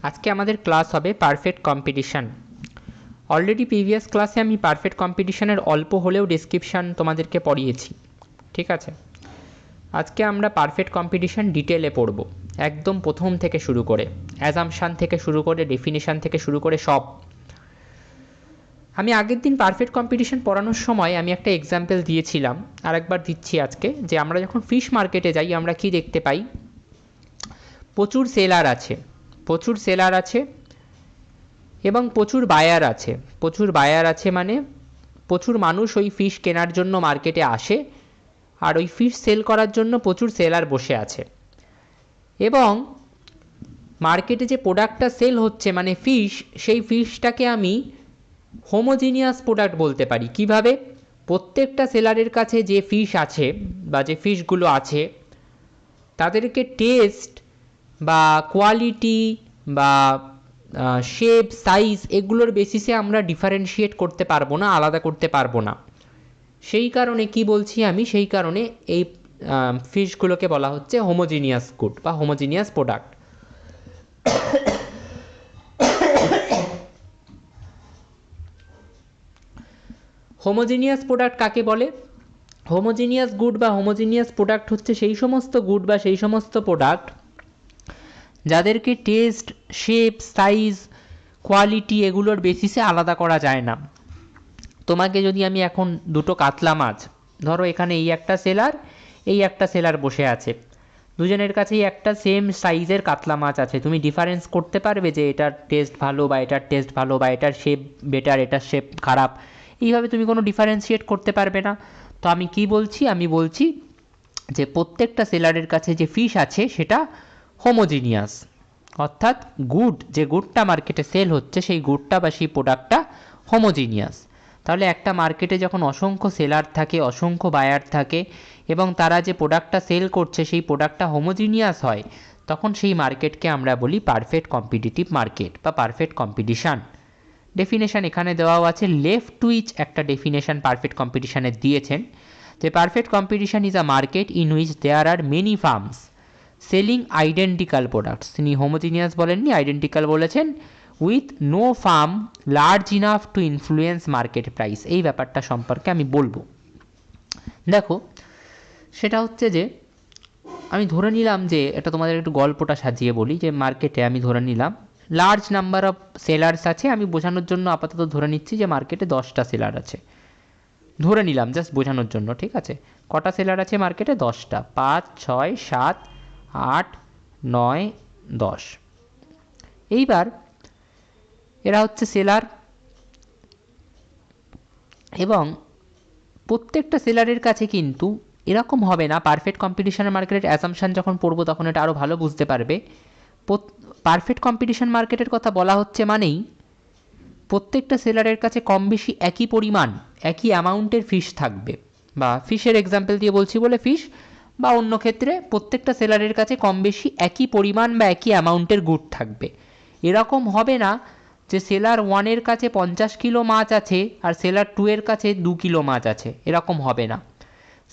আজকে আমাদের ক্লাস হবে পারফেক্ট কম্পিটিশন। অলরেডি প্রিভিয়াস ক্লাসে আমি পারফেক্ট কম্পিটিশনের অল্প হলেও ডেসক্রিপশান তোমাদেরকে পড়িয়েছি, ঠিক আছে। আজকে আমরা পারফেক্ট কম্পিটিশন ডিটেলে পড়ব, একদম প্রথম থেকে শুরু করে, অ্যাজাম্পশান থেকে শুরু করে, ডেফিনেশান থেকে শুরু করে সব। আমি আগের দিন পারফেক্ট কম্পিটিশন পড়ানোর সময় আমি একটা এক্সাম্পল দিয়েছিলাম, আরেকবার দিচ্ছি আজকে, যে আমরা যখন ফিশ মার্কেটে যাই আমরা কি দেখতে পাই, প্রচুর সেলার আছে এবং প্রচুর বায়ার আছে মানে প্রচুর মানুষ ওই ফিশ কেনার জন্য মার্কেটে আসে, আর ওই ফিশ সেল করার জন্য প্রচুর সেলার বসে আছে। এবং মার্কেটে যে প্রোডাক্টটা সেল হচ্ছে মানে ফিশ, সেই ফিশটাকে আমি হোমোজিনিয়াস প্রোডাক্ট বলতে পারি। কিভাবে? প্রত্যেকটা সেলারের কাছে যে ফিশ আছে বা যে ফিশগুলো আছে তাদেরকে টেস্ট বা কোয়ালিটি বা শেপ, সাইজ এগুলোর বেসিসে আমরা ডিফারেন্সিয়েট করতে পারবো না, আলাদা করতে পারবো না। সেই কারণে কি বলছি আমি, সেই কারণে এই ফিশগুলোকে বলা হচ্ছে হোমোজিনিয়াস গুড বা হোমোজিনিয়াস প্রোডাক্ট। হোমোজিনিয়াস প্রোডাক্ট কাকে বলে? হোমোজিনিয়াস গুড বা হোমোজিনিয়াস প্রোডাক্ট হচ্ছে সেই সমস্ত গুড বা সেই সমস্ত প্রোডাক্ট যাদেরকে টেস্ট, শেপ, সাইজ, কোয়ালিটি এগুলোর বেসিসে আলাদা করা যায় না। তোমাকে যদি আমি এখন দুটো কাতলা মাছ, ধরো এখানে এই একটা সেলার বসে আছে, দুজনের কাছেই একটা সেম সাইজের কাতলা মাছ আছে, তুমি ডিফারেন্স করতে পারবে যে এটার টেস্ট ভালো বা এটার টেস্ট ভালো বা এটার শেপ বেটার এটার শেপ খারাপ? এইভাবে তুমি কোনো ডিফারেন্সিয়েট করতে পারবে না। তো আমি কি বলছি, আমি বলছি যে প্রত্যেকটা সেলারের কাছে যে ফিশ আছে সেটা হোমোজিনিয়াস, অর্থাৎ যে গুডটা মার্কেটে সেল হচ্ছে সেই গুডটা বা সেই প্রোডাক্টটা হোমোজিনিয়াস। তাহলে একটা মার্কেটে যখন অসংখ্য সেলার থাকে, অসংখ্য বায়ার থাকে এবং তারা যে প্রোডাক্টটা সেল করছে সেই প্রোডাক্টটা হোমোজিনিয়াস হয়, তখন সেই মার্কেটকে আমরা বলি পারফেক্ট কম্পিটিটিভ মার্কেট বা পারফেক্ট কম্পিটিশান। ডেফিনেশান এখানে দেওয়াও আছে, লেফট টু ইচ একটা ডেফিনেশান পারফেক্ট কম্পিটিশানের দিয়েছেন, যে perfect competition is a market in which there are many firms selling identical products. তিনি হোমোজিনিয়াস বলেননি, আইডেন্টিক্যাল বলেছেন, with no firm large enough to influence market price. এই ব্যাপারটা সম্পর্কে আমি বলবো। দেখো, সেটা হচ্ছে যে আমি ধরে নিলাম যে এটা তোমাদের একটু গল্পটা সাজিয়ে বলি, যে মার্কেটে আমি ধরে নিলাম লার্জ নাম্বার অফ সেলার্স আছে, আমি বোঝানোর জন্য আপাতত ধরে নিচ্ছি যে মার্কেটে 10টা সেলার আছে, ধরে নিলাম জাস্ট বোঝানোর জন্য, ঠিক আছে। কটা সেলার আছে মার্কেটে? 10টা। 5, 6, 7, 8, 9, 10। এইবার এরা হচ্ছে সেলার এবং প্রত্যেকটা সেলারের কাছে কিন্তু এরকম হবে না। পারফেক্ট কম্পিটিশনের মার্কেটের অ্যাসাম্পশান যখন পড়বো তখন এটা আরও ভালো বুঝতে পারবে। পারফেক্ট কম্পিটিশন মার্কেটের কথা বলা হচ্ছে মানেই প্রত্যেকটা সেলারের কাছে কম বেশি একই পরিমাণ, একই অ্যামাউন্টের ফিশ থাকবে, বা ফিশের এক্সাম্পল দিয়ে বলছি বলে ফিশ, বা অন্য ক্ষেত্রে প্রত্যেকটা সেলারের কাছে কম বেশি একই পরিমাণ বা একই অ্যামাউন্টের গুড থাকবে। এরকম হবে না যে সেলার 1-এর কাছে 50 কিলো মাছ আছে আর সেলার 2-এর কাছে 2 কিলো মাছ আছে, এরকম হবে না।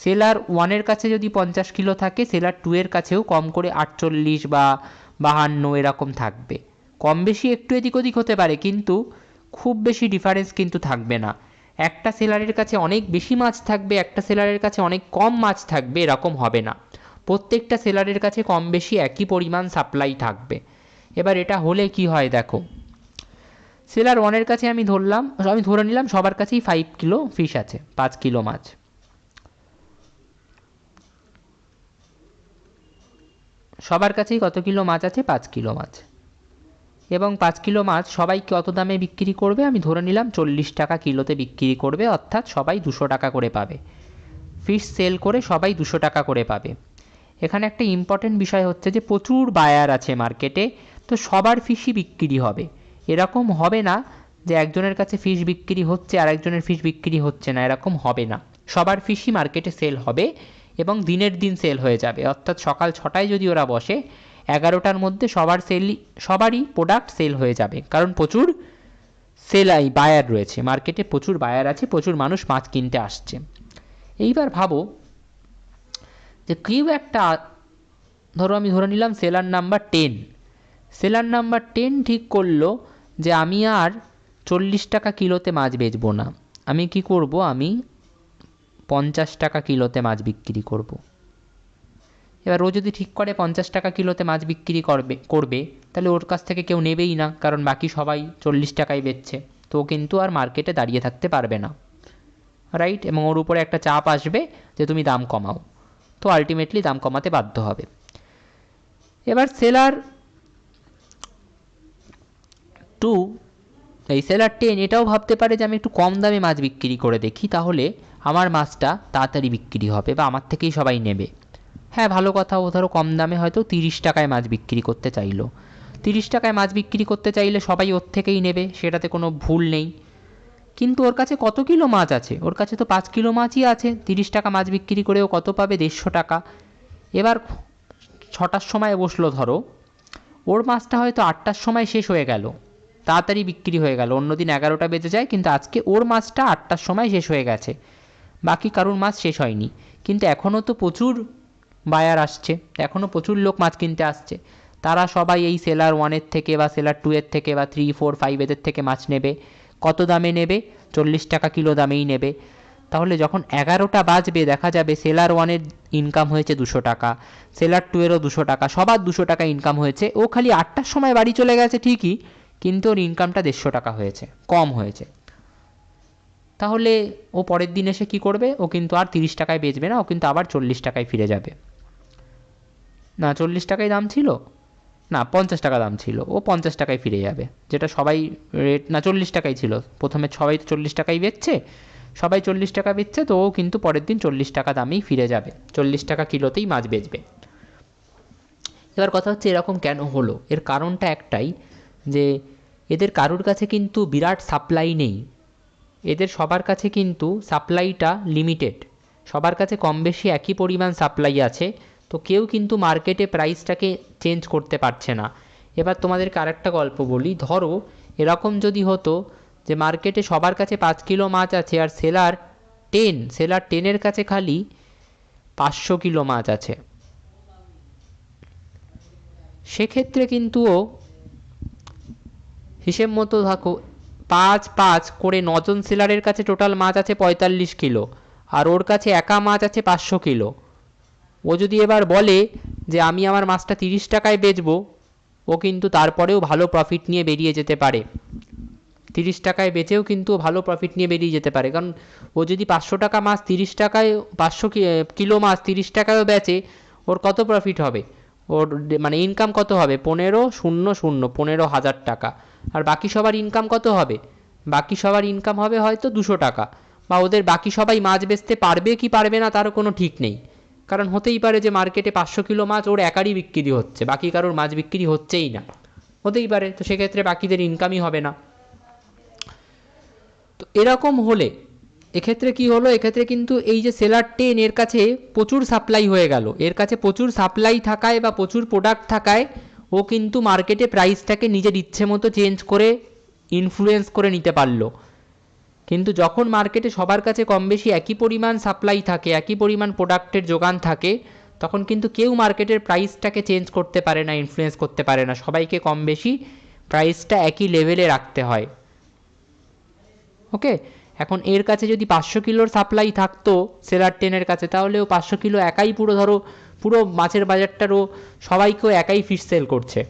সেলার 1-এর কাছে যদি 50 কিলো থাকে, সেলার 2-এর কাছেও কম করে 48 বা 52 এরকম থাকবে। কম বেশি একটু এদিক ওদিক হতে পারে, কিন্তু খুব বেশি ডিফারেন্স কিন্তু থাকবে না। একটা সেলারের কাছে অনেক বেশি মাছ থাকবে, একটা সেলারের কাছে অনেক কম মাছ থাকবে, এরকম হবে না। প্রত্যেকটা সেলারের কাছে কম বেশি একই পরিমাণ সাপ্লাই থাকবে। এবার এটা হলে কি হয় দেখো, সেলার 1-এর কাছে আমি ধরে নিলাম সবার কাছেই 5 কিলো ফিশ আছে, 5 কিলো মাছ। সবার কাছেই কত কিলো মাছ আছে? 5 কিলো মাছ। এবং 5 কিলো মাছ সবাই কত দামে বিক্রি করবে? আমি ধরে নিলাম 40 টাকা কিলোতে বিক্রি করবে, অর্থাৎ সবাই 200 টাকা করে পাবে। ফিশ সেল করে সবাই 200 টাকা করে পাবে। এখানে একটা ইম্পর্টেন্ট বিষয় হচ্ছে যে প্রচুর বায়ার আছে মার্কেটে, তো সবার ফিশই বিক্রি হবে। এরকম হবে না যে একজনের কাছে ফিশ বিক্রি হচ্ছে আর একজনের ফিশ বিক্রি হচ্ছে না, এরকম হবে না। সবার ফিশই মার্কেটে সেল হবে এবং দিনের দিন সেল হয়ে যাবে, অর্থাৎ সকাল 6টায় যদি ওরা বসে, 11টার মধ্যে সবারই প্রোডাক্ট সেল হয়ে যাবে, কারণ প্রচুর বায়ার রয়েছে মার্কেটে, প্রচুর বায়ার আছে, প্রচুর মানুষ মাছ কিনতে আসছে। এইবার ভাবো যে কেউ একটা, ধরো আমি ধরে নিলাম সেলার নাম্বার 10, সেলার নাম্বার 10 ঠিক করলো যে আমি আর 40 টাকা কিলোতে মাছ বেচবো না, আমি কি করব, আমি 50 টাকা কিলোতে মাছ বিক্রি করব। এবার ও যদি ঠিক করে 50 টাকা কিলোতে মাছ বিক্রি করবে তাহলে ওর কাছ থেকে কেউ নেবেই না, কারণ বাকি সবাই 40 টাকায় বেচছে, তো ও কিন্তু আর মার্কেটে দাঁড়িয়ে থাকতে পারবে না, রাইট? এবং ওর উপরে একটা চাপ আসবে যে তুমি দাম কমাও, তো আলটিমেটলি দাম কমাতে বাধ্য হবে। এবার সেলার 2, এই সেলার 10 এটাও ভাবতে পারে যে আমি একটু কম দামে মাছ বিক্রি করে দেখি, তাহলে আমার মাছটা তাড়াতাড়ি বিক্রি হবে বা আমার থেকেই সবাই নেবে। হ্যাঁ, ভালো কথা, ও ধরো কম দামে হয়তো 30 টাকায় মাছ বিক্রি করতে চাইলো। 30 টাকায় মাছ বিক্রি করতে চাইলে সবাই ওর থেকেই নেবে, সেটাতে কোনো ভুল নেই। কিন্তু ওর কাছে কত কিলো মাছ আছে? ওর কাছে তো 5 কিলো মাছই আছে। 30 টাকা মাছ বিক্রি করে ও কত পাবে? 150 টাকা। এবার 6টার সময় বসলো ধরো, ওর মাছটা হয়তো 8টার সময় শেষ হয়ে গেল, তাড়াতাড়ি বিক্রি হয়ে গেল। অন্যদিন 11টা বেজে যায়, কিন্তু আজকে ওর মাছটা 8টার সময় শেষ হয়ে গেছে, বাকি কারুর মাছ শেষ হয়নি। কিন্তু এখনও তো প্রচুর বায়ার আসছে, এখনও প্রচুর লোক মাছ কিনতে আসছে, তারা সবাই এই সেলার 1-এর থেকে বা সেলার 2-এর থেকে বা 3, 4, 5 এদের থেকে মাছ নেবে। কত দামে নেবে? 40 টাকা কিলো দামেই নেবে। তাহলে যখন 11টা বাজবে দেখা যাবে সেলার 1-এর ইনকাম হয়েছে 200 টাকা, সেলার 2-এরও 200 টাকা, সবার 200 টাকা ইনকাম হয়েছে। ও খালি 8টার সময় বাড়ি চলে গেছে ঠিকই, কিন্তু ওর ইনকামটা 150 টাকা হয়েছে, কম হয়েছে। তাহলে ও পরের দিন এসে কী করবে? ও কিন্তু আর 30 টাকায় বেচবে না, ও কিন্তু আবার 40 টাকায় ফিরে যাবে। না, 40 টাকাই দাম ছিল, না 50 টাকা দাম ছিল, ও 50 টাকায় ফিরে যাবে, যেটা সবাই রেট, না 40 টাকাই ছিল প্রথমে, সবাই তো 40 টাকাই বেচছে, সবাই 40 টাকা বেচছে, তো ও কিন্তু পরের দিন 40 টাকা দামেই ফিরে যাবে, 40 টাকা কিলোতেই মাছ বেচবে। এবার কথা হচ্ছে এরকম কেন হলো? এর কারণটা একটাই, যে এদের কারুর কাছে কিন্তু বিরাট সাপ্লাই নেই, এদের সবার কাছে কিন্তু সাপ্লাইটা লিমিটেড, সবার কাছে কম বেশি একই পরিমাণ সাপ্লাই আছে, তো কেউ কিন্তু মার্কেটে প্রাইসটাকে চেঞ্জ করতে পারছে না। এবার তোমাদেরকে আরেকটা গল্প বলি, ধরো এরকম যদি হতো যে মার্কেটে সবার কাছে 5 কিলো মাছ আছে আর সেলার 10-এর কাছে খালি 500 কিলো মাছ আছে, সেক্ষেত্রে কিন্তু ও হিসেব মতো থাকো 5-5 করে 9জন সেলারের কাছে টোটাল মাছ আছে 45 কিলো, আর ওর কাছে একা মাছ আছে 500 কিলো। ও যদি এবার বলে যে আমি আমার মাছটা 30 টাকায় বেচবো, ও কিন্তু তারপরেও ভালো প্রফিট নিয়ে বেরিয়ে যেতে পারে, 30 টাকায় বেচেও কিন্তু ভালো প্রফিট নিয়ে বেরিয়ে যেতে পারে, কারণ ও যদি 500 টাকা মাছ 30 টাকায়, 500 কিলো মাছ 30 টাকায়ও বেচে, ওর কত প্রফিট হবে? ওর মানে ইনকাম কত হবে? 15,000 টাকা। আর বাকি সবার ইনকাম কত হবে? বাকি সবার ইনকাম হবে হয়তো 200 টাকা, বা ওদের বাকি সবাই মাছ বেচতে পারবে কি পারবে না তারও কোনো ঠিক নেই, কারণ হতেই পারে যে মার্কেটে 500 কিলো মাছ ওর একারই বিক্রি হচ্ছে, বাকি কারোর মাছ বিক্রি হচ্ছেই না, হতেই পারে, তো সেক্ষেত্রে বাকিদের ইনকামই হবে না। তো এরকম হলে এক্ষেত্রে কি হলো? এক্ষেত্রে কিন্তু এই যে সেলার 10 এর কাছে প্রচুর সাপ্লাই হয়ে গেল, এর কাছে প্রচুর সাপ্লাই থাকায় বা প্রচুর প্রোডাক্ট থাকায় ও কিন্তু মার্কেটে প্রাইসটাকে নিজের ইচ্ছে মতো চেঞ্জ করে ইনফ্লুয়েন্স করে নিতে পারলো। কিন্তু যখন মার্কেটে সবার কাছে কম বেশি একই পরিমাণ সাপ্লাই থাকে, একই পরিমাণ প্রোডাক্টের যোগান থাকে, তখন কিন্তু কেউ মার্কেটের প্রাইসটাকে চেঞ্জ করতে পারে না, ইনফ্লুয়েন্স করতে পারে না, সবাইকে কম বেশি প্রাইসটা একই লেভেলে রাখতে হয়। ওকে, এখন এর কাছে যদি 500 কিলোর সাপ্লাই থাকতো সেলার 10-এর কাছে, তাহলে ও 500 কিলো একাই পুরো ধরো পুরো মাছের বাজারটারও সবাইকেও একাই ফিশ সেল করছে,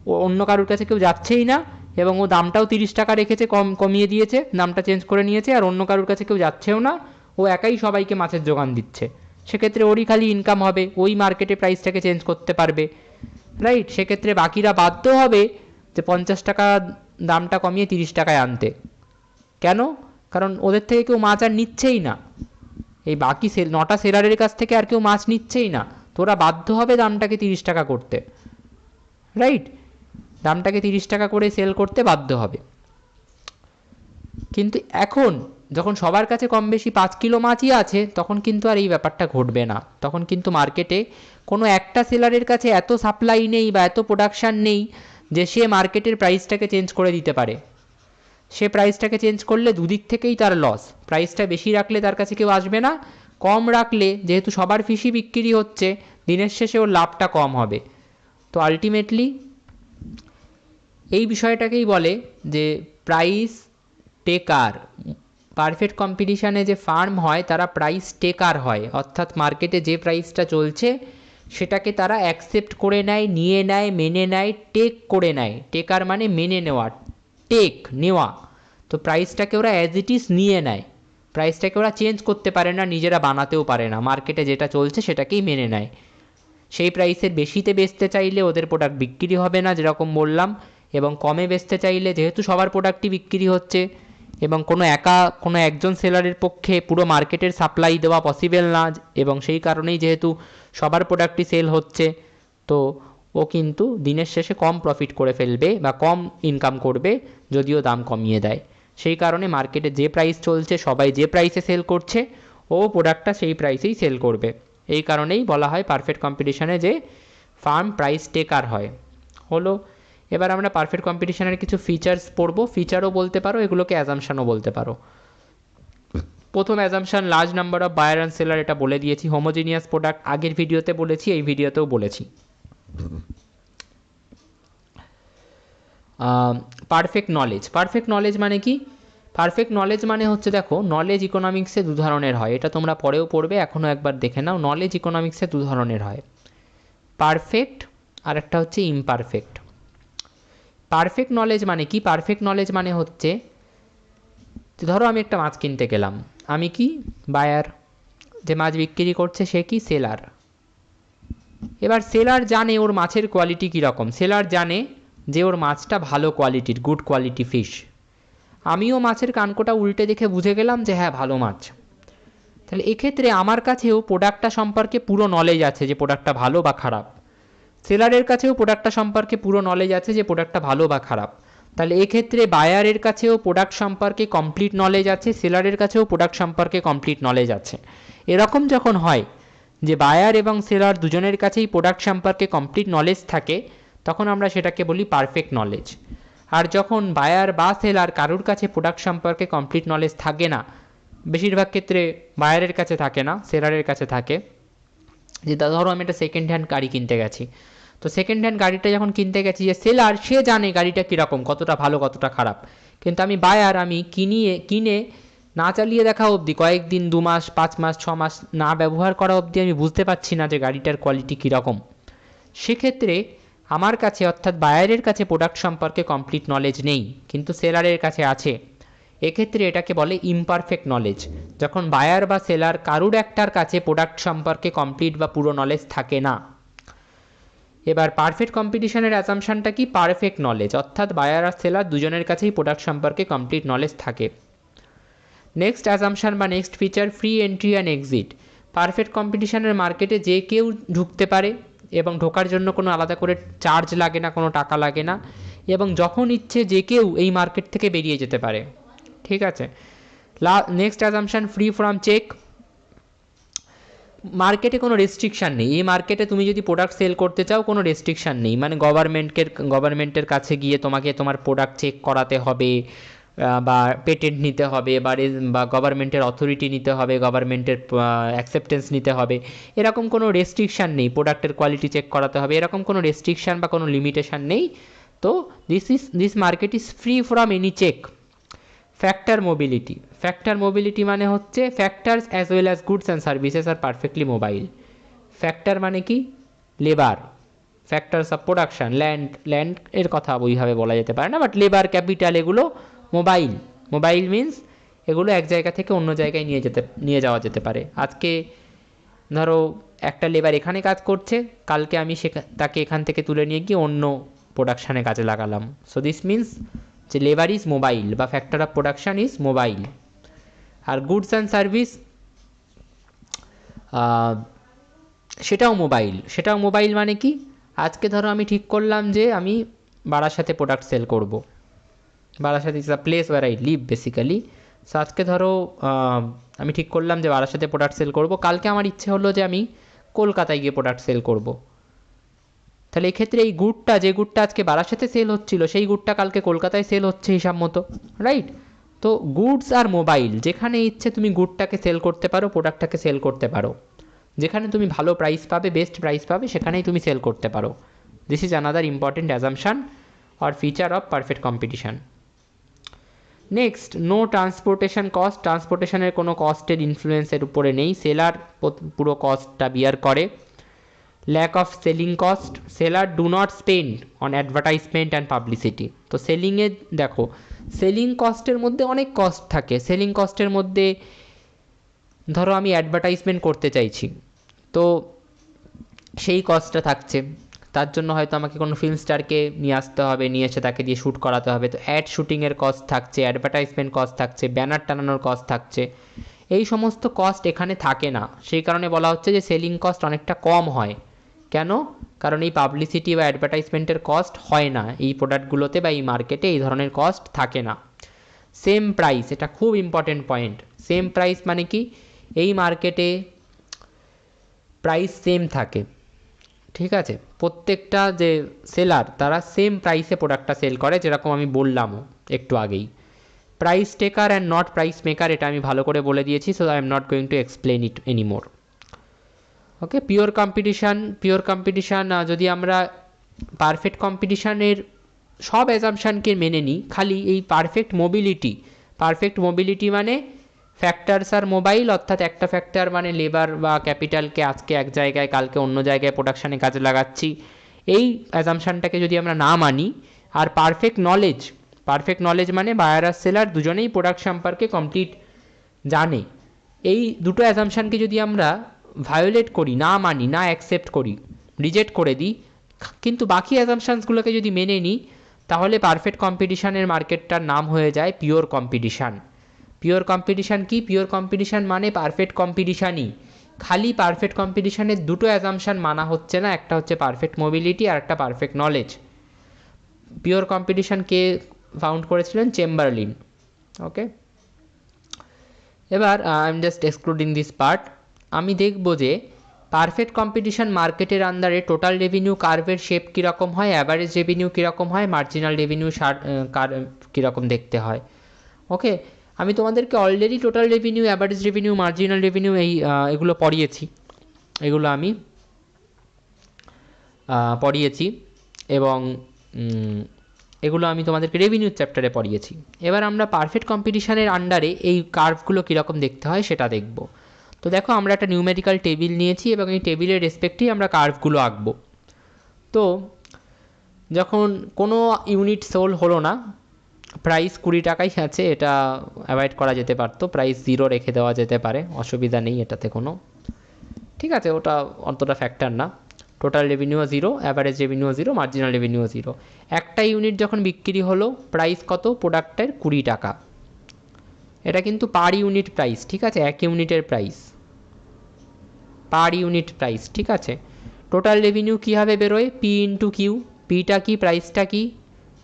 ও অন্য কারোর কাছে কেউ যাচ্ছেই না, এবং ও দামটাও 30 টাকা রেখেছে, কমিয়ে দিয়েছে, দামটা চেঞ্জ করে নিয়েছে, আর অন্য কারোর কাছে কেউ যাচ্ছেও না, ও একাই সবাইকে মাছের যোগান দিচ্ছে। সেক্ষেত্রে ওরই খালি ইনকাম হবে, ওই মার্কেটে প্রাইসটাকে চেঞ্জ করতে পারবে, রাইট? সেক্ষেত্রে বাকিরা বাধ্য হবে যে 50 টাকা দামটা কমিয়ে 30 টাকায় আনতে। কেন? কারণ ওদের থেকে কেউ মাছ আর নিচ্ছেই না, এই বাকি 9টা সেলারের কাছ থেকে আর কেউ মাছ নিচ্ছেই না, তো ওরা বাধ্য হবে দামটাকে 30 টাকা করতে, রাইট? দামটাকে 30 টাকা করে সেল করতে বাধ্য হবে। কিন্তু এখন যখন সবার কাছে কম বেশি 5 কিলো মাছই আছে, তখন কিন্তু আর এই ব্যাপারটা ঘটবে না, তখন কিন্তু মার্কেটে কোনো একটা সেলারের কাছে এত সাপ্লাই নেই বা এত প্রোডাকশান নেই যে সে মার্কেটের প্রাইসটাকে চেঞ্জ করে দিতে পারে। সে প্রাইসটাকে চেঞ্জ করলে দুদিক থেকেই তার লস, প্রাইসটা বেশি রাখলে তার কাছে কেউ আসবে না, কম রাখলে যেহেতু সবার ফিশই বিক্রি হচ্ছে, দিনের শেষে ওর লাভটা কম হবে। তো আলটিমেটলি এই বিষয়টাকেই বলে যে প্রাইস টেকার। পারফেক্ট কম্পিটিশানে যে ফার্ম হয় তারা প্রাইস টেকার হয়, অর্থাৎ মার্কেটে যে প্রাইসটা চলছে সেটাকে তারা অ্যাকসেপ্ট করে নেয়, নিয়ে নেয়, মেনে নেয়, টেক করে নেয়। টেকার মানে মেনে নেওয়া, টেক নেওয়া। তো প্রাইসটাকে ওরা অ্যাজ ইট ইজ নিয়ে নেয়, প্রাইসটাকে ওরা চেঞ্জ করতে পারে না, নিজেরা বানাতেও পারে না, মার্কেটে যেটা চলছে সেটাকেই মেনে নেয়। সেই প্রাইসের বেশিতে বেচতে চাইলে ওদের প্রোডাক্ট বিক্রি হবে না, যেরকম বললাম, এবং কমে বেচতে চাইলে, যেহেতু সবার প্রোডাক্টই বিক্রি হচ্ছে এবং কোনো একজন সেলারের পক্ষে পুরো মার্কেটের সাপ্লাই দেওয়া পসিবল না, এবং সেই কারণেই যেহেতু সবার প্রোডাক্টই সেল হচ্ছে, তো ও কিন্তু দিনের শেষে কম প্রফিট করে ফেলবে বা কম ইনকাম করবে যদিও দাম কমিয়ে দেয়। সেই কারণে মার্কেটে যে প্রাইস চলছে, সবাই যে প্রাইসে সেল করছে, ও প্রোডাক্টটা সেই প্রাইসেই সেল করবে। এই কারণেই বলা হয় পারফেক্ট কম্পিটিশানে যে ফার্ম প্রাইস টেকার হয়। হলো, এবার আমরা পারফেক্ট কম্পিটিশানের কিছু ফিচার্স পড়বো। ফিচারও বলতে পারো, এগুলোকে অ্যাজাম্পশানও বলতে পারো। প্রথম assumption, large number of buyer and seller, এটা বলে দিয়েছি। হোমোজিনিয়াস প্রোডাক্ট আগের ভিডিওতে বলেছি, এই ভিডিওতেও বলেছি। Perfect knowledge. পারফেক্ট নলেজ মানে কি? পারফেক্ট নলেজ মানে হচ্ছে, দেখো, নলেজ ইকোনমিক্সে দু ধরনের হয়, এটা তোমরা পরেও পড়বে, এখনও একবার দেখে নাও। নলেজ ইকোনমিক্সে দু ধরনের হয়, পারফেক্ট আর একটা হচ্ছে ইমপারফেক্ট। পারফেক্ট নলেজ মানে কি? পারফেক্ট নলেজ মানে হচ্ছে, ধরো আমি একটা মাছ কিনতে গেলাম, আমি কি বায়ার, যে মাছ বিক্রি করছে সে কি সেলার। এবার সেলার জানে ওর মাছের কোয়ালিটি কীরকম, সেলার জানে যে ওর মাছটা ভালো কোয়ালিটির, গুড কোয়ালিটি ফিশ। আমিও মাছের কানকোটা উল্টে দেখে বুঝে গেলাম যে হ্যাঁ ভালো মাছ। তাহলে এক্ষেত্রে আমার কাছেও প্রোডাক্টটা সম্পর্কে পুরো নলেজ আছে যে প্রোডাক্টটা ভালো বা খারাপ, সেলারের কাছেও প্রোডাক্টটা সম্পর্কে পুরো নলেজ আছে যে প্রোডাক্টটা ভালো বা খারাপ। তাহলে এক্ষেত্রে বায়ারের কাছেও প্রোডাক্ট সম্পর্কে কমপ্লিট নলেজ আছে, সেলারের কাছেও প্রোডাক্ট সম্পর্কে কমপ্লিট নলেজ আছে। এরকম যখন হয় যে বায়ার এবং সেলার দুজনের কাছেই প্রোডাক্ট সম্পর্কে কমপ্লিট নলেজ থাকে, তখন আমরা সেটাকে বলি পারফেক্ট নলেজ। আর যখন বায়ার বা সেলার কারুর কাছে প্রোডাক্ট সম্পর্কে কমপ্লিট নলেজ থাকে না, বেশিরভাগ ক্ষেত্রে বায়ারের কাছে থাকে না, সেলারের কাছে থাকে। যে ধরো আমি একটা সেকেন্ড হ্যান্ড গাড়ি কিনতে গেছি, তো সেকেন্ড হ্যান্ড গাড়িটা যখন কিনতে গেছি, যে সেলার সে জানে গাড়িটা কীরকম, কতটা ভালো কতটা খারাপ, কিন্তু আমি বায়ার, আমি কিনে না চালিয়ে দেখা অবধি, কয়েকদিন, 2 মাস, 5 মাস, 6 মাস না ব্যবহার করা অবধি আমি বুঝতে পারছি না যে গাড়িটার কোয়ালিটি কীরকম। সেক্ষেত্রে আমার কাছে, অর্থাৎ বায়ারের কাছে প্রোডাক্ট সম্পর্কে কমপ্লিট নলেজ নেই, কিন্তু সেলারের কাছে আছে। এক্ষেত্রে এটাকে বলে ইমপারফেক্ট নলেজ, যখন বায়ার বা সেলার কারুর একটার কাছে প্রোডাক্ট সম্পর্কে কমপ্লিট বা পুরো নলেজ থাকে না। এবার পারফেক্ট কম্পিটিশনের অ্যাসাম্পশনটা কি? পারফেক্ট নলেজ, অর্থাৎ বায়ার আর সেলার দুজনের কাছেই প্রোডাক্ট সম্পর্কে কমপ্লিট নলেজ থাকে। নেক্সট অ্যাসাম্পশন বা next feature, free entry and exit. Perfect কম্পিটিশনের মার্কেটে যে কেউ ঢুকতে পারে এবং ঢোকার জন্য কোনো আলাদা করে চার্জ লাগে না, কোনো টাকা লাগে না, এবং যখন ইচ্ছে যে কেউ এই মার্কেট থেকে বেরিয়ে যেতে পারে। ঠিক আছে। Next assumption, free from check. মার্কেটে কোনো রেস্ট্রিকশান নেই, এই মার্কেটে তুমি যদি প্রোডাক্ট সেল করতে চাও কোনো রেস্ট্রিকশান নেই, মানে গভর্নমেন্টের কাছে গিয়ে তোমাকে তোমার প্রোডাক্ট চেক করাতে হবে, বা পেটেন্ট নিতে হবে, বা গভর্নমেন্টের অথরিটি নিতে হবে, গভর্নমেন্টের অ্যাকসেপ্টেন্স নিতে হবে, এরকম কোনো রেস্ট্রিকশান নেই। প্রোডাক্টের কোয়ালিটি চেক করাতে হবে, এরকম কোনো রেস্ট্রিকশান বা কোনো লিমিটেশান নেই। তো this market is free from any check. Factor mobility. Factor mobility মানে হচ্ছে factors as well as goods and services আর পারফেক্টলি মোবাইল। ফ্যাক্টর মানে কি? Labour, factors of production, land এর কথা ওইভাবে বলা যেতে পারে না, বাট লেবার, ক্যাপিটাল, এগুলো মোবাইল। মোবাইল মিন্স এগুলো এক জায়গা থেকে অন্য জায়গায় নিয়ে যাওয়া যেতে পারে। আজকে ধরো একটা লেবার এখানে কাজ করছে, কালকে আমি তাকে এখান থেকে তুলে নিয়ে গিয়ে অন্য প্রোডাকশানে কাজে লাগালাম। সো দিস মিন্স যে লেবার ইজ মোবাইল বা factor of production is mobile. আর গুডস অ্যান্ড সার্ভিস, সেটাও মোবাইল। সেটাও মোবাইল মানে কি? আজকে ধরো আমি ঠিক করলাম যে আমি বারাসাতে প্রোডাক্ট সেল করব। Barasat is a place where I live basically. So আজকে ধরো আমি ঠিক করলাম যে বারাসাতে প্রোডাক্ট সেল করব, কালকে আমার ইচ্ছে হলো যে আমি কলকাতায় গিয়ে প্রোডাক্ট সেল করব। তাহলে এক্ষেত্রে এই গুডটা, যে গুডটা আজকে বারাসাতে সেল হচ্ছিল, সেই গুডটা কালকে কলকাতায় সেল হচ্ছে হিসাব মতো, রাইট? তো গুডস আর মোবাইল, যেখানে ইচ্ছে তুমি গুডটাকে সেল করতে পারো, প্রোডাক্টটাকে সেল করতে পারো। যেখানে তুমি ভালো প্রাইস পাবে, বেস্ট প্রাইস পাবে, সেখানেই তুমি সেল করতে পারো। This is another important assumption or feature of perfect competition. Next, no transportation cost, ট্রান্সপোর্টেশনের কোনো কস্টের ইনফ্লুয়েন্সের উপরে নেই, সেলার পুরো কস্টটা বিয়ার করে। Lack of selling cost, seller do not spend on advertisement and publicity. তো সেলিংয়ে দেখো, সেলিং কস্টের মধ্যে অনেক কস্ট থাকে। সেলিং কস্টের মধ্যে ধরো আমি অ্যাডভার্টাইজমেন্ট করতে চাইছি, তো সেই কস্টটা থাকছে, তার জন্য হয়তো আমাকে কোনো ফিল্ম স্টারকে নিয়ে আসতে হবে, নিয়ে এসে তাকে দিয়ে শ্যুট করাতে হবে, তো অ্যাড শ্যুটিংয়ের কস্ট থাকছে, অ্যাডভার্টাইজমেন্ট কস্ট থাকছে, ব্যানার টানানোর কস্ট থাকছে। এই সমস্ত কস্ট এখানে থাকে না, সেই কারণে বলা হচ্ছে যে সেলিং কস্ট অনেকটা কম হয়। কেন? কারণ এই পাবলিসিটি বা অ্যাডভার্টাইজমেন্টের কস্ট হয় না এই প্রোডাক্টগুলোতে বা এই মার্কেটে, এই ধরনের কস্ট থাকে না। সেম প্রাইস, এটা খুব ইম্পর্টেন্ট পয়েন্ট। সেম প্রাইস মানে কি, এই মার্কেটে প্রাইস সেম থাকে, ঠিক আছে? প্রত্যেকটা যে সেলার তারা সেম প্রাইসে প্রোডাক্টটা সেল করে, যেরকম আমি বললামও একটু আগেই। Price taker and not price maker, এটা আমি ভালো করে বলে দিয়েছি, so I am not going to explain it anymore. Okay, pure competition, pure competition যদি আমরা পারফেক্ট কম্পিটিশানের সব অ্যাজাম্পশানকে মেনে নিই, খালি এই পারফেক্ট মোবিলিটি, পারফেক্ট মোবিলিটি মানে ফ্যাক্টরস আর মোবাইল, অর্থাৎ একটা ফ্যাক্টর মানে লেবার বা ক্যাপিটালকে আজকে এক জায়গায় কালকে অন্য জায়গায় প্রোডাকশানে কাজে লাগাচ্ছি, এই অ্যাজাম্পশানটাকে যদি আমরা না মানি, আর পারফেক্ট নলেজ, পারফেক্ট নলেজ মানে বায়ার আর সেলার দুজনেই প্রোডাক্ট সম্পর্কে কমপ্লিট জানে, এই দুটো অ্যাজাম্পশানকে যদি আমরা ভায়োলেট করি, না মানি, না অ্যাকসেপ্ট করি, রিজেক্ট করে দিই, কিন্তু বাকি অ্যাজাম্পশানসগুলোকে যদি মেনে নিই, তাহলে পারফেক্ট কম্পিটিশানের মার্কেটটার নাম হয়ে যায় পিওর কম্পিটিশান। পিওর কম্পিটিশান কি? পিওর কম্পিটিশান মানে পারফেক্ট কম্পিটিশানই, খালি পারফেক্ট কম্পিটিশানের দুটো অ্যাজাম্পশান মানা হচ্ছে না, একটা হচ্ছে পারফেক্ট মোবিলিটি আর একটা পারফেক্ট নলেজ। পিওর কম্পিটিশান কে ফাউন্ড করেছিলেন? চেম্বারলিন। ওকে, এবার I am just excluding this part. আমি দেখব যে পারফেক্ট কম্পিটিশান মার্কেটের আন্ডারে টোটাল রেভিনিউ কার্ভের শেপ কীরকম হয়, অ্যাভারেজ রেভিনিউ কীরকম হয়, মার্জিনাল রেভিনিউ কীরকম দেখতে হয়। ওকে, আমি তোমাদেরকে already total revenue, average revenue, marginal revenue এগুলো পড়িয়েছি, এগুলো আমি পড়িয়েছি, এবং এগুলো আমি তোমাদেরকে রেভিনিউ চ্যাপ্টারে পড়িয়েছি। এবার আমরা পারফেক্ট কম্পিটিশানের আন্ডারে এই কার্ভগুলো কীরকম দেখতে হয় সেটা দেখব। তো দেখো, আমরা একটা নিউমেরিক্যাল টেবিল নিয়েছি এবং এই টেবিলের রেসপেক্টেই আমরা কার্ভগুলো আঁকবো। তো যখন কোনো ইউনিট সোল হলো না, প্রাইস 20 টাকাই আছে, এটা অ্যাভয়েড করা যেতে পারতো, প্রাইস 0 রেখে দেওয়া যেতে পারে, অসুবিধা নেই এটাতে কোনো, ঠিক আছে, ওটা অতটা ফ্যাক্টর না। Total revenue 0, average revenue 0, marginal revenue 0। একটা ইউনিট যখন বিক্রি হলো, প্রাইস কত প্রোডাক্টের? 20 টাকা। এটা কিন্তু পার ইউনিট প্রাইস, ঠিক আছে, এক ইউনিটের প্রাইস, পার ইউনিট প্রাইস, ঠিক আছে। টোটাল রেভিনিউ কীভাবে বেরোয়? P into Q. পিটা কি, প্রাইসটা কি?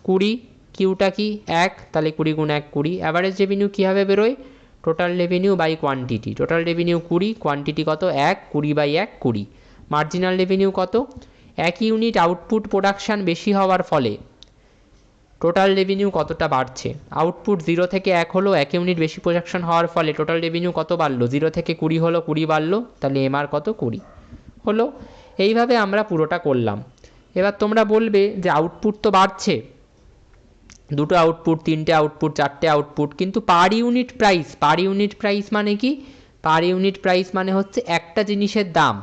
20, কিউটা কি? 1, তাহলে 20 গুণ 1 20। অ্যাভারেজ রেভিনিউ কীভাবে বেরোয়? Total revenue by quantity. Total revenue 20, quantity কত? 1, 20 বাই 1 20। মার্জিনাল রেভিনিউ কত? এক ইউনিট আউটপুট প্রোডাকশান বেশি হওয়ার ফলে টোটাল রেভিনিউ কতটা বাড়ছে? আউটপুট 0 থেকে 1 হলো, 1 ইউনিট বেশি প্রোডাকশন হওয়ার ফলে টোটাল রেভিনিউ কত বাড়লো? 0 থেকে 20 হলো, 20 বাড়লো, তাহলে এমআর কত? 20 হলো। এইভাবে আমরা পুরোটা করলাম। এবার তোমরা বলবে যে আউটপুট তো বাড়ছে, দুটো আউটপুট, তিনটে আউটপুট, চারটে আউটপুট, কিন্তু per unit price, per unit price মানে কি? পার ইউনিট প্রাইস মানে হচ্ছে একটা জিনিসের দাম,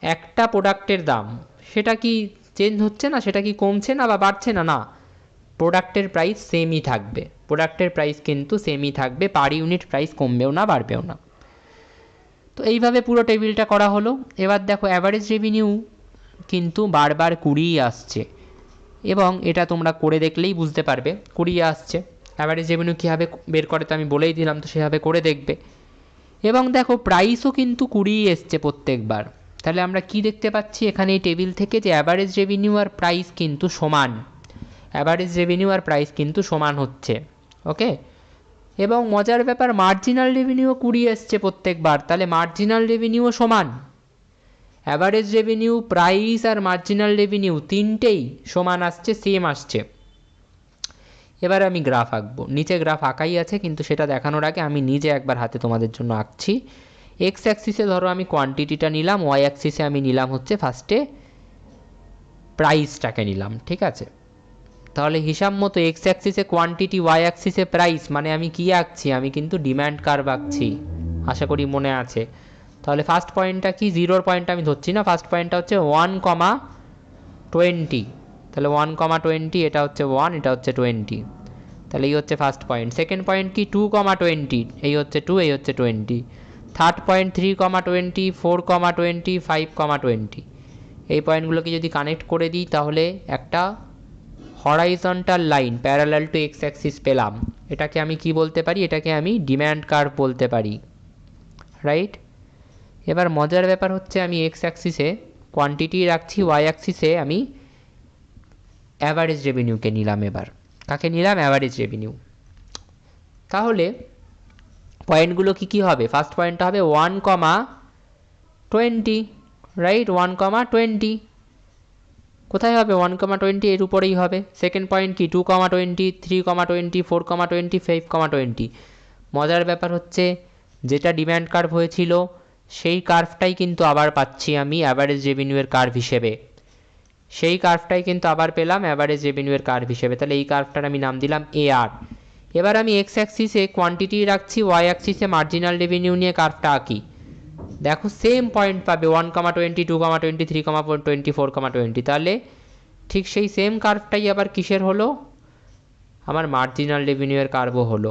একটা প্রোডাক্টের দাম, সেটা কি চেঞ্জ হচ্ছে না? সেটা কি কমছে না বা বাড়ছে না? না, প্রোডাক্টের প্রাইস সেমই থাকবে, প্রোডাক্টের প্রাইস কিন্তু সেমই থাকবে, পার ইউনিট প্রাইস কমবেও না বাড়বেও না। তো এইভাবে পুরো টেবিলটা করা হলো। এবার দেখো, অ্যাভারেজ রেভিনিউ কিন্তু বারবার 20 আসছে, এবং এটা তোমরা করে দেখলেই বুঝতে পারবে 20 আসছে। অ্যাভারেজ রেভিনিউ কীভাবে বের করে তো আমি বলেই দিলাম, তো সেভাবে করে দেখবে। এবং দেখো, প্রাইসও কিন্তু 20 এসছে প্রত্যেকবার। তাহলে আমরা কি দেখতে পাচ্ছি এখানে এই টেবিল থেকে? যে অ্যাভারেজ রেভিনিউ আর প্রাইস কিন্তু সমান, অ্যাভারেজ রেভিনিউ আর প্রাইস কিন্তু সমান হচ্ছে। ওকে, এবং মজার ব্যাপার, মার্জিনাল রেভিনিউ 20 এসছে প্রত্যেকবার, তাহলে মার্জিনাল রেভিনিউও সমান। অ্যাভারেজ রেভিনিউ, প্রাইস আর মার্জিনাল রেভিনিউ তিনটেই সমান আসছে, সেম আসছে। এবার আমি গ্রাফ আঁকবো, নিচে গ্রাফ আঁকাই আছে, কিন্তু সেটা দেখানোর আগে আমি নিজে একবার হাতে তোমাদের জন্য আঁকছি। এক্স অ্যাক্সিসে ধরো আমি কোয়ান্টিটিটা নিলাম, ওয়াই অ্যাক্সিসে আমি নিলাম হচ্ছে ফার্স্টে প্রাইসটাকে নিলাম, ঠিক আছে। তাহলে হিসাব মতো এক্স অ্যাক্সিসে কোয়ান্টিটি, ওয়াই অ্যাক্সিসে প্রাইস, মানে আমি কি আঁকছি, আমি কিন্তু ডিম্যান্ড কার্ভ আঁকছি, আশা করি মনে আছে। তাহলে ফার্স্ট পয়েন্টটা কি, জিরোর পয়েন্টটা আমি ধরছি না, ফার্স্ট পয়েন্টটা হচ্ছে 1,20, তাহলে 1,20, এটা হচ্ছে 1, এটা হচ্ছে 20, তাহলে এই হচ্ছে ফার্স্ট পয়েন্ট। সেকেন্ড পয়েন্ট কি, 2,20, এই হচ্ছে 2, এই হচ্ছে 20। Third point 3,20, 4,20, 5,20। এই পয়েন্টগুলোকে যদি কানেক্ট করে দিই তাহলে একটা horizontal line parallel to x Axis পেলাম। এটাকে আমি কি বলতে পারি, এটাকে আমি ডিম্যান্ড কার্ভ বলতে পারি, রাইট। এবার মজার ব্যাপার হচ্ছে আমি এক্স অ্যাক্সিসে কোয়ান্টিটি রাখছি, ওয়াই অ্যাক্সিসে আমি অ্যাভারেজ রেভিনিউকে নিলাম। এবার কাকে নিলাম, অ্যাভারেজ রেভিনিউ। তাহলে পয়েন্টগুলো কি কি হবে, ফার্স্ট পয়েন্টটা হবে 1,20, রাইট, 1,20 কোথায় হবে, 1,20 এর উপরেই হবে। সেকেন্ড পয়েন্ট কি, 2,20, 3,20, 4,20, 5,20। মজার ব্যাপার হচ্ছে যেটা ডিম্যান্ড কার্ভ হয়েছিল সেই কার্ভটাই কিন্তু আবার পাচ্ছি আমি অ্যাভারেজ রেভিনিউয়ের কার্ভ হিসেবে, সেই কার্ভটাই কিন্তু আবার পেলাম অ্যাভারেজ রেভিনিউয়ের কার্ভ হিসেবে। তাহলে এই কার্ভটার আমি নাম দিলাম এআর। এবার আমি এক্স অ্যাক্সিসে কোয়ান্টিটি রাখছি, ওয়াই অ্যাক্সিসে মার্জিনাল রেভিনিউ নিয়ে কার্ভটা আঁকি। দেখো সেম পয়েন্ট পাবে, 1,20, 2,20, 3,20, 4,20। তাহলে ঠিক সেই সেম কার্ভটাই আবার কিসের হলো, আমার মার্জিনাল রেভিনিউয়ের কার্ভও হলো।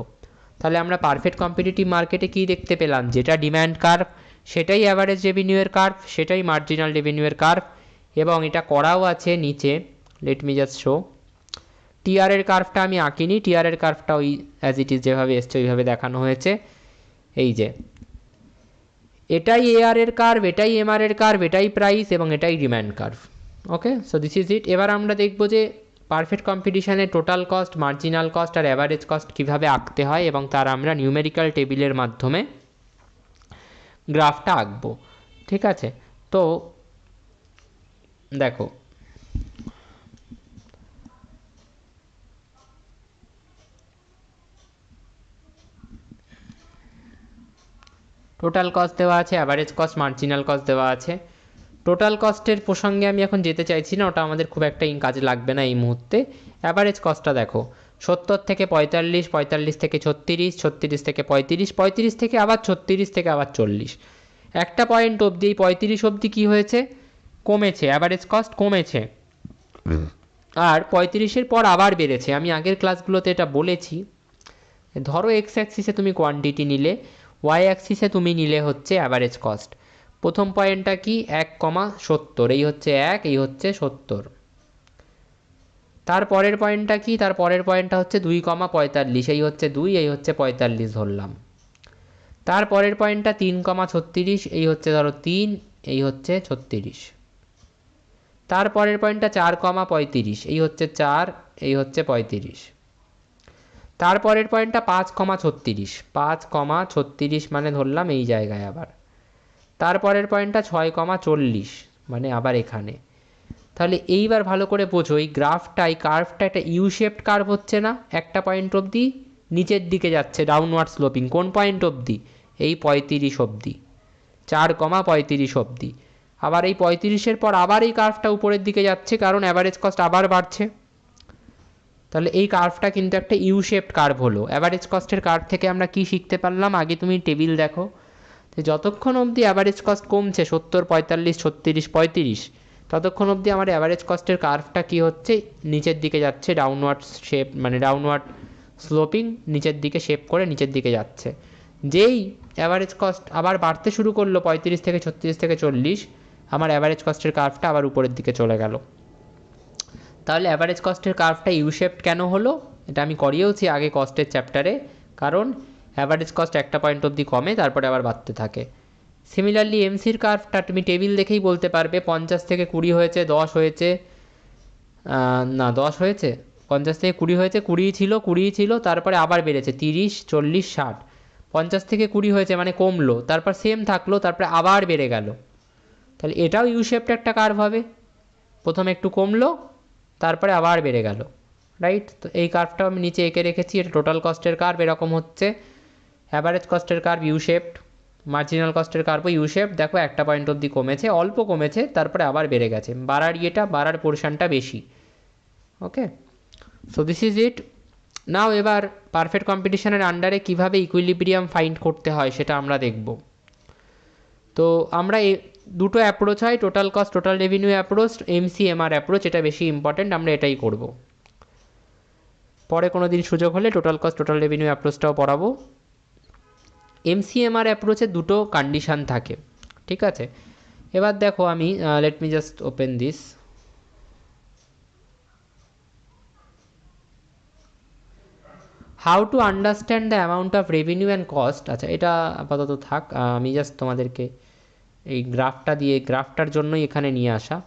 তাহলে আমরা পারফেক্ট কম্পিটিটিভ মার্কেটে কি দেখতে পেলাম, যেটা ডিম্যান্ড কার্ভ সেটাই অ্যাভারেজ রেভিনিউয়ের কার্ভ, সেটাই মার্জিনাল রেভিনিউয়ের কার্ভ। এবং এটা করাও আছে নিচে, let me just show. TR এর কার্ভটা আমি আঁকিনি, টিআর এর কার্ভটা ওই অ্যাজ ইট ইজ যেভাবে এসছে ওইভাবে দেখানো হয়েছে। এই যে এটাই এআর এর কার্ভ, এটাই এমআর এর কার্ভ, এটাই প্রাইস এবং এটাই demand curve. Okay, so this is it. এবার আমরা দেখব যে পারফেক্ট কম্পিটিশানে টোটাল কস্ট, মার্জিনাল কস্ট আর অ্যাভারেজ কস্ট কীভাবে আঁকতে হয় এবং তার আমরা নিউমেরিক্যাল টেবিলের মাধ্যমে গ্রাফটা আঁকবো, ঠিক আছে। তো দেখো টোটাল কস্ট দেওয়া আছে, অ্যাভারেজ কস্ট, মার্জিনাল কস্ট দেওয়া আছে। টোটাল কস্টের প্রসঙ্গে আমি এখন যেতে চাইছি না, ওটা আমাদের খুব একটা কাজে লাগবে না এই মুহূর্তে। অ্যাভারেজ কস্টটা দেখো, 70 থেকে 45, 45 থেকে 36, 36 থেকে 35, 35 থেকে আবার 36 থেকে আবার 40। একটা পয়েন্ট অবধি, এই 35 অবধি কী হয়েছে, কমেছে, অ্যাভারেজ কস্ট কমেছে। আর 35-এর পর আবার বেড়েছে। আমি আগের ক্লাসগুলোতে এটা বলেছি, ধরো এক্স অ্যাক্সিসে তুমি কোয়ান্টিটি নিলে, ওয়াই অ্যাক্সিসে তুমি নিলে হচ্ছে অ্যাভারেজ কস্ট। প্রথম পয়েন্টটা কি, 1,70, এই হচ্ছে 1, এই হচ্ছে 70। তারপরের পয়েন্টটা কি, তারপরের পয়েন্টটা হচ্ছে 2,45, এই হচ্ছে 2, এই হচ্ছে 45 ধরলাম। তারপরের পয়েন্টটা 3,36, এই হচ্ছে ধরো 3, এই হচ্ছে 36। তারপরের পয়েন্টটা 4,35, এই হচ্ছে 4, এই হচ্ছে 35। তারপরের পয়েন্টটা 5,36, 5,36 মানে ধরলাম এই জায়গায় আবার। তারপরের পয়েন্টটা 6,40 মানে আবার এখানে। তাহলে এইবার ভালো করে বোঝো, এই গ্রাফটা, এই কার্ভটা একটা ইউ শেপড কার্ভ হচ্ছে না, একটা পয়েন্ট অবধি নিচের দিকে যাচ্ছে, ডাউনওয়ার্ড স্লোপিং। কোন পয়েন্ট অবধি, এই 35 অবধি, 4,35 অবধি। আবার এই 35-এর পর আবার এই কার্ভটা উপরের দিকে যাচ্ছে, কারণ অ্যাভারেজ কস্ট আবার বাড়ছে। তাহলে এই কার্ভটা কিন্তু একটা ইউ শেপড কার্ভ হলো। অ্যাভারেজ কস্টের কার্ভ থেকে আমরা কি শিখতে পারলাম, আগে তুমি টেবিল দেখো, তো যতক্ষণ অবধি অ্যাভারেজ কস্ট কমছে, 70, 45, 36, 35, ততক্ষণ অবধি আমার অ্যাভারেজ কস্টের কার্ভটা কি হচ্ছে, নিচের দিকে যাচ্ছে, ডাউনওয়ার্ড শেপ, মানে ডাউনওয়ার্ড স্লোপিং, নিচের দিকে শেপ করে নিচের দিকে যাচ্ছে। যেই অ্যাভারেজ কস্ট আবার বাড়তে শুরু করলো 35 থেকে 36 থেকে 40, আমার অ্যাভারেজ কস্টের কার্ভটা আবার উপরের দিকে চলে গেল। তাহলে অ্যাভারেজ কস্টের কার্ভটা ইউ শেপড কেন হলো, এটা আমি করিয়েওছি আগে কস্টের চ্যাপ্টারে, কারণ অ্যাভারেজ কস্ট একটা পয়েন্ট অবধি কমে তারপরে আবার বাড়তে থাকে। সিমিলারলি এমসির কার্ভটা তুমি টেবিল দেখেই বলতে পারবে, 50 থেকে 20 হয়েছে, 10 হয়েছে, না 10 হয়েছে, 50 থেকে 20 হয়েছে, 20 ছিল, তারপরে আবার বেড়েছে 30, 40, 60। 50 থেকে 20 হয়েছে মানে কমলো, তারপর সেম থাকলো, তারপরে আবার বেড়ে গেল। তাহলে এটাও ইউ শেপড একটা কার্ভ হবে, প্রথমে একটু কমলো, তারপরে আবার বেড়ে গেল, রাইট। তো এই কার্ভটাও আমি নিচে এঁকে রেখেছি, এটা টোটাল কস্টের কার্ভ এরকম হচ্ছে, অ্যাভারেজ কস্টের কার্ভ ইউ শেপড, মার্জিনাল কস্টের কার্ভ ইউ শেপ, দেখো একটা পয়েন্ট অবধি কমেছে, অল্প কমেছে, তারপরে আবার বেড়ে গেছে, বাড়ার পোর্শনটা বেশি। ওকে, সো দিস ইজ ইট। নাও এবার পারফেক্ট কম্পিটিশনের আন্ডারে কীভাবে ইকুইলিব্রিয়াম ফাইন্ড করতে হয় সেটা আমরা দেখব। তো আমরা দুটো অ্যাপ্রোচ হয়, total cost total revenue approach, MCMR approach, এটা বেশি ইম্পর্টেন্ট, আমরা এটাই করব। পরে কোনো দিন সুযোগ হলে টোটাল কস্ট টোটাল রেভিনিউ অ্যাপ্রোচটাও পড়াবো। এমসিএমআর অ্যাপ্রোচে দুটো কন্ডিশান থাকে, ঠিক আছে। এবার দেখো আমি late me just open this. How to understand the amount of revenue and cost, আচ্ছা এটা আপাতত থাক, আমি জাস্ট তোমাদেরকে এই গ্রাফটা দিয়ে, গ্রাফটার জন্যই এখানে নিয়ে আসা,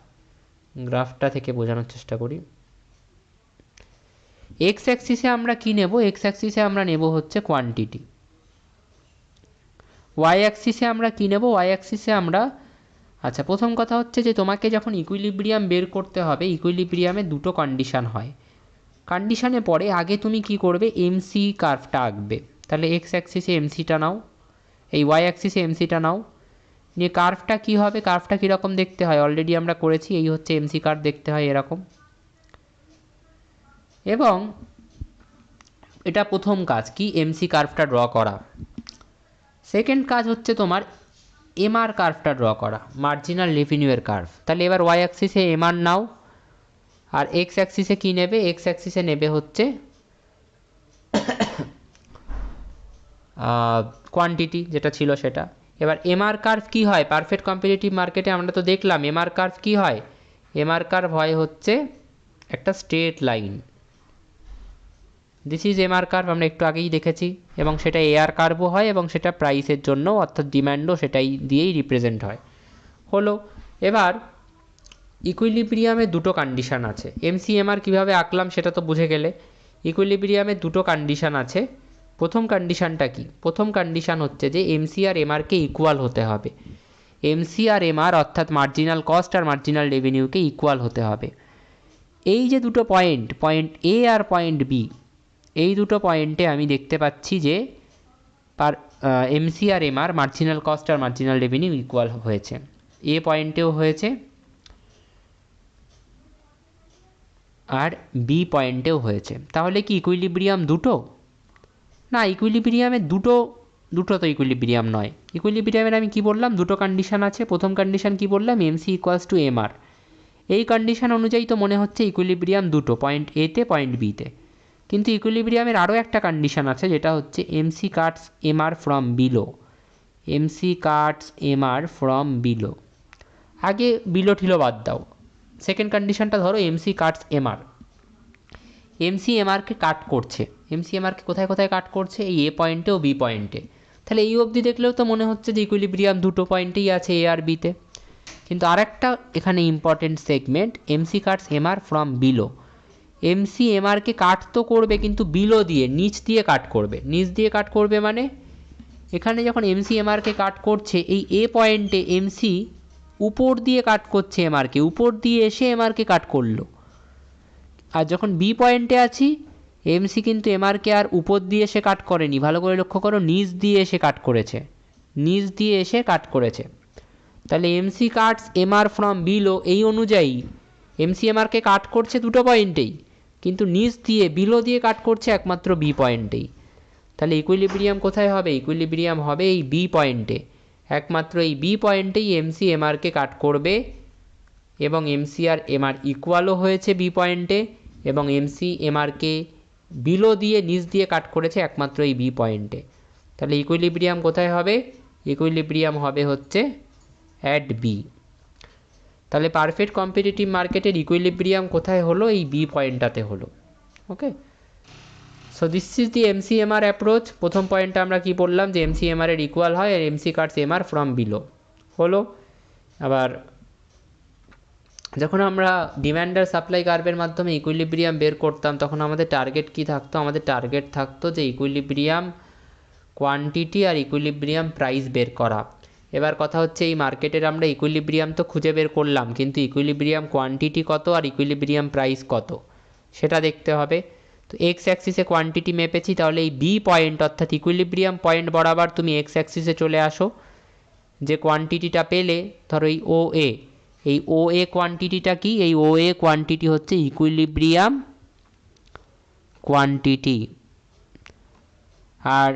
গ্রাফটা থেকে বোঝানোর চেষ্টা করি। এক্স অ্যাক্সিসে আমরা কি নেব, এক্স অ্যাক্সিসে আমরা নেব হচ্ছে কোয়ান্টিটি। ওয়াই অ্যাক্সিসে আমরা কি নেব, ওয়াই অ্যাক্সিসে আমরা, আচ্ছা প্রথম কথা হচ্ছে যে তোমাকে যখন ইকুইলিব্রিয়াম বের করতে হবে, ইকুইলিব্রিয়ামে দুটো কন্ডিশান হয়। কন্ডিশানে পরে আগে তুমি কি করবে, এমসি কার্ভটা আঁকবে। তাহলে এক্স অ্যাক্সিসে এমসিটা নাও, এই ওয়াই অ্যাক্সিসে এমসিটা নাও, নিয়ে কার্ভটা কি হবে, কার্ভটা কীরকম দেখতে হয় অলরেডি আমরা করেছি, এই হচ্ছে এমসি কার্ভ, দেখতে হয় এরকম। এবং এটা প্রথম কাজ কি, এমসি কার্ভটা ড্র করা। সেকেন্ড কাজ হচ্ছে তোমার এমআর কার্ভটা ড্র করা, মার্জিনাল রেভিনিউয়ের কার্ভ। তাহলে এবার ওয়াই অ্যাক্সিসে এমআর নাও, আর এক্স অ্যাক্সিসে কী নেবে, এক্স অ্যাক্সিসে নেবে হচ্ছে কোয়ান্টিটি যেটা ছিল সেটা। এবার এমআর কার্ভ কী হয়, পারফেক্ট কম্পিটিটিভ মার্কেটে আমরা তো দেখলাম এমআর কার্ভ কী হয়, এমআর কার্ভ হয় হচ্ছে একটা straight line. This is MR curve, আমরা একটু আগেই দেখেছি, এবং সেটা এআর কার্ভও হয়, এবং সেটা প্রাইসের জন্য অর্থাৎ ডিম্যান্ডও সেটাই দিয়েই রিপ্রেজেন্ট হয়। হলো, এবার ইকুইলিব্রিয়ামে দুটো কন্ডিশান আছে। এমসিএমআর কীভাবে আঁকলাম সেটা তো বুঝে গেলে। ইকুইলিব্রিয়ামে দুটো কন্ডিশান আছে। প্রথম কন্ডিশানটা কি, প্রথম কন্ডিশান হচ্ছে যে এমসি আর এমআরকে ইকুয়াল হতে হবে। এমসি আর এমআর অর্থাৎ মার্জিনাল কস্ট আর মার্জিনাল রেভিনিউকে ইকুয়াল হতে হবে। এই যে দুটো পয়েন্ট, পয়েন্ট এ আর পয়েন্ট বি, এই দুটো পয়েন্টে আমি দেখতে পাচ্ছি যে এমসি আর এমআর মার্জিনাল কস্ট আর মার্জিনাল রেভিনিউ ইকুয়াল হয়েছে, এ পয়েন্টেও হয়েছে আর বি পয়েন্টেও হয়েছে। তাহলে কি ইকুইলিব্রিয়াম দুটো? না, ইকুইলিব্রিয়ামে দুটো তো ইকুইলিব্রিয়াম নয়। ইকুইলিব্রিয়ামের আমি কি বললাম, দুটো কন্ডিশান আছে। প্রথম কন্ডিশান কি বললাম, এমসি ইকুয়ালস টু এমআর। এই কন্ডিশান অনুযায়ী তো মনে হচ্ছে ইকুইলিব্রিয়াম দুটো, পয়েন্ট এতে পয়েন্ট বিতে। কিন্তু ইকুইলিব্রিয়ামের আরও একটা কন্ডিশান আছে, যেটা হচ্ছে MC cuts MR from below. MC cuts MR from below, আগে বিলো ঠিলো বাদ দাও। সেকেন্ড কন্ডিশনটা ধরো এমসি কাটস এমআর, এমসি এমআরকে কাট করছে। এমসি এমআরকে কোথায় কোথায় কাট করছে, এই এ পয়েন্টে ও বি পয়েন্টে। তাহলে এই অবধি দেখলেও তো মনে হচ্ছে যে ইকুইলিব্রিয়াম দুটো পয়েন্টেই আছে, এ আর বিতে। কিন্তু আরেকটা এখানে important segment, MC cuts MR from below. MC এমআরকে কাট তো করবে, কিন্তু বিলো দিয়ে, নিচ দিয়ে কাট করবে। নিচ দিয়ে কাট করবে মানে এখানে যখন এমসি এমআরকে কাট করছে, এই এ পয়েন্টে এমসি উপর দিয়ে কাট করছে এমআরকে, উপর দিয়ে এসে এমআরকে কাট করলো। আর যখন বি পয়েন্টে আছি, এমসি কিন্তু এমআরকে আর উপর দিয়ে এসে কাট করেনি, ভালো করে লক্ষ্য করো, নিচ দিয়ে এসে কাট করেছে, নিচ দিয়ে এসে কাট করেছে। তাহলে MC cuts MR from below, এই অনুযায়ী এমসি এমআরকে কাট করছে দুটো পয়েন্টেই, কিন্তু নিচ দিয়ে বিলো দিয়ে কাট করছে একমাত্র বি পয়েন্টেই। তাহলে ইকুইলিব্রিয়াম কোথায় হবে, ইকুইলিব্রিয়াম হবে এই বি পয়েন্টে। একমাত্র এই বি পয়েন্টেই এমসি এমআরকে কাট করবে, এবং এমসি আর এমআর ইকুয়ালও হয়েছে বি পয়েন্টে, এবং এমসি এমআরকে বিলো দিয়ে নিচ দিয়ে কাট করেছে একমাত্র এই বি পয়েন্টে। তাহলে ইকুইলিব্রিয়াম কোথায় হবে, ইকুইলিব্রিয়াম হবে হচ্ছে অ্যাট বি। তাহলে পারফেক্ট কম্পিটিটিভ মার্কেটের ইকুইলিব্রিয়াম কোথায় হলো, এই বি পয়েন্টটাতে হলো। Okay, so this is the MCMR approach. প্রথম পয়েন্টটা আমরা কি বললাম, যে এমসিএমআর এর ইকুয়াল হয় আর MC cuts MR from below হলো। আবার যখন আমরা ডিম্যান্ড আর সাপ্লাই কার্ভের মাধ্যমে ইকুইলিব্রিয়াম বের করতাম, তখন আমাদের টার্গেট কি থাকতো, আমাদের টার্গেট থাকতো যে ইকুইলিব্রিয়াম কোয়ান্টিটি আর ইকুইলিব্রিয়াম প্রাইস বের করা। এবার কথা হচ্ছে এই মার্কেটের আমরা ইকুইলিব্রিয়াম তো খুঁজে বের করলাম, কিন্তু ইকুইলিব্রিয়াম কোয়ান্টিটি কত আর ইকুইলিব্রিয়াম প্রাইস কত সেটা দেখতে হবে। তো এক্স অ্যাক্সিসে কোয়ান্টিটি মেপেছি, তাহলে এই বি পয়েন্ট অর্থাৎ ইকুইলিব্রিয়াম পয়েন্ট বরাবর তুমি এক্স অ্যাক্সিসে চলে আসো, যে কোয়ান্টিটিটা পেলে, ধরো এই ও এ কোয়ান্টিটিটা কি, এই ও এ কোয়ান্টিটি হচ্ছে ইকুইলিব্রিয়াম কোয়ান্টিটি। আর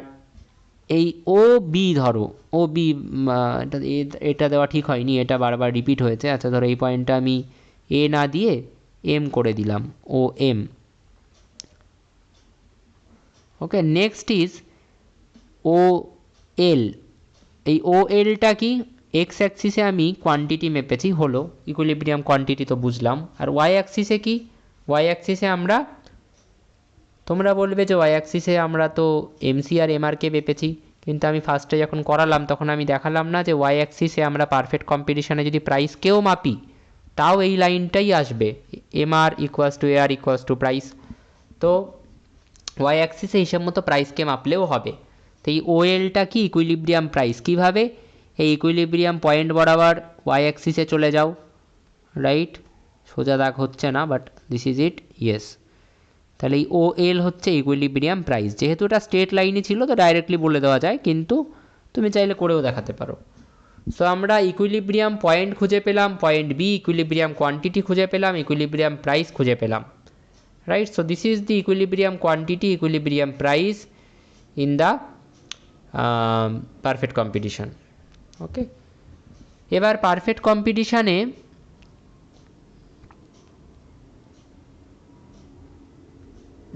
এই ও বি, ধরো ও বি, এটা দেওয়া ঠিক হয়নি, এটা বারবার রিপিট হয়েছে। আচ্ছা ধরো এই পয়েন্টটা আমি এ না দিয়ে এম করে দিলাম, ও এম। ওকে, নেক্সট ইজ ও এল। এই ও এলটা কি, এক্স অ্যাক্সিসে আমি কোয়ান্টিটি মেপেছি, হলো ইকুইলিব্রিয়াম কোয়ান্টিটি, তো বুঝলাম। আর ওয়াই অ্যাক্সিসে কি, ওয়াই অ্যাক্সিসে আমরা, তোমরা বলবে যে ওয়াই অ্যাক্সিসে আমরা তো এমসি আর এমআরকে মেপেছি, কিন্তু আমি ফার্স্টে যখন করালাম তখন আমি দেখালাম না যে ওয়াই অ্যাক্সিসে আমরা পারফেক্ট কম্পিটিশনে যদি প্রাইসকেও মাপি তাও এই লাইনটাই আসবে, MR equals to AR equals to price. তো ওয়াই অ্যাক্সিসে হিসাব মতো প্রাইসকে মাপলেও হবে। তো এই ওএলটা কি, ইকুইলিব্রিয়াম প্রাইস। কীভাবে, এই ইকুইলিব্রিয়াম পয়েন্ট বরাবর ওয়াই অ্যাক্সিসে চলে যাও, রাইট, সোজা দাগ হচ্ছে না but this is it, yes. তাহলে এই ও এল হচ্ছে ইকুইলিব্রিয়াম প্রাইস। যেহেতু এটা স্ট্রেট লাইনই ছিল তো ডাইরেক্টলি বলে দেওয়া যায়, কিন্তু তুমি চাইলে করেও দেখাতে পারো। সো আমরা ইকুইলিব্রিয়াম পয়েন্ট খুঁজে পেলাম, পয়েন্ট বি, ইকুইলিব্রিয়াম কোয়ান্টিটি খুঁজে পেলাম, ইকুইলিব্রিয়াম প্রাইস খুঁজে পেলাম, right. So this is the equilibrium quantity, equilibrium price in the perfect competition. Okay, এবার পারফেক্ট কম্পিটিশানে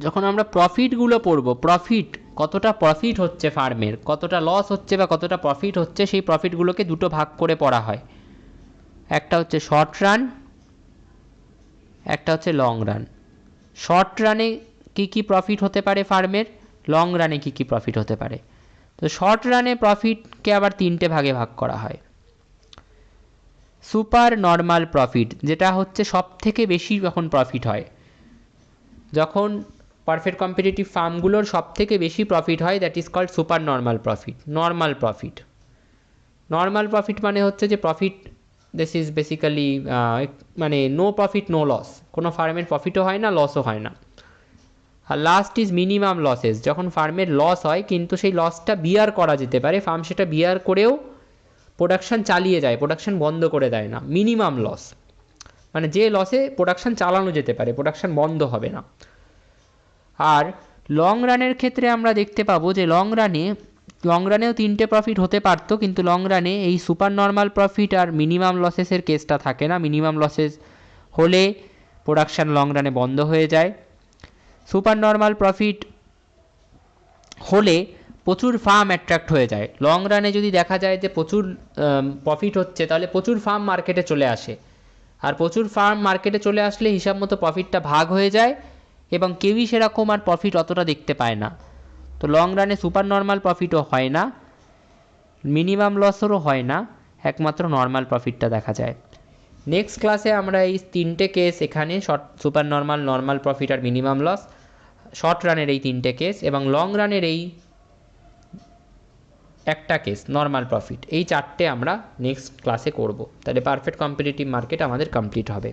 যখন আমরা প্রফিটগুলো পড়ব, প্রফিট কতটা প্রফিট হচ্ছে ফার্মের, কতটা লস হচ্ছে বা কতটা প্রফিট হচ্ছে, সেই প্রফিটগুলোকে দুটো ভাগ করে পড়া হয়। একটা হচ্ছে শর্ট রান, একটা হচ্ছে লং রান। শর্ট রানে কী কী প্রফিট হতে পারে ফার্মের, লং রানে কী কী প্রফিট হতে পারে। তো শর্ট রানে প্রফিটকে আবার তিনটে ভাগে ভাগ করা হয়। সুপার নর্মাল প্রফিট, যেটা হচ্ছে সব থেকে বেশি যখন প্রফিট হয়, যখন পারফেক্ট কম্পিটিটিভ ফার্মগুলোর সব থেকে বেশি প্রফিট হয়, that is called super normal profit. Normal profit, normal profit মানে হচ্ছে যে প্রফিট, দিস ইজ বেসিক্যালি মানে নো প্রফিট নো লস, কোনো ফার্মের প্রফিটও হয় না লসও হয় না। আর লাস্ট ইজ মিনিমাম লসেস, যখন ফার্মের লস হয় কিন্তু সেই লসটা বিয়ার করা যেতে পারে, ফার্ম সেটা বিয়ার করেও প্রোডাকশান চালিয়ে যায়, প্রোডাকশান বন্ধ করে দেয় না। মিনিমাম লস মানে যে লসে প্রোডাকশান চালানো যেতে পারে, প্রোডাকশান বন্ধ হবে না। আর লং রানের ক্ষেত্রে আমরা দেখতে পাবো যে লং রানেও তিনটে প্রফিট হতে পারতো, কিন্তু লং রানে এই সুপার নর্মাল প্রফিট আর মিনিমাম লসেসের কেসটা থাকে না। মিনিমাম লসেস হলে প্রোডাকশান লং রানে বন্ধ হয়ে যায়। সুপার নর্মাল প্রফিট হলে প্রচুর ফার্ম অ্যাট্রাক্ট হয়ে যায়। লং রানে যদি দেখা যায় যে প্রচুর প্রফিট হচ্ছে, তাহলে প্রচুর ফার্ম মার্কেটে চলে আসে, আর প্রচুর ফার্ম মার্কেটে চলে আসলে হিসাব মতো প্রফিটটা ভাগ হয়ে যায় এবং কেউই সেরকম আর প্রফিট অতটা দেখতে পায় না। তো লং রানে সুপার নর্মাল প্রফিটও হয় না, মিনিমাম লসেরও হয় না, একমাত্র নর্মাল প্রফিটটা দেখা যায়। নেক্সট ক্লাসে আমরা এই তিনটে কেস এখানে, সুপার নর্মাল, নর্মাল প্রফিট আর মিনিমাম লস, শর্ট রানের এই তিনটে কেস এবং লং রানের এই একটা কেস নর্মাল প্রফিট, এই চারটে আমরা নেক্সট ক্লাসে করব। তাহলে পারফেক্ট কম্পিটিটিভ মার্কেট আমাদের কমপ্লিট হবে।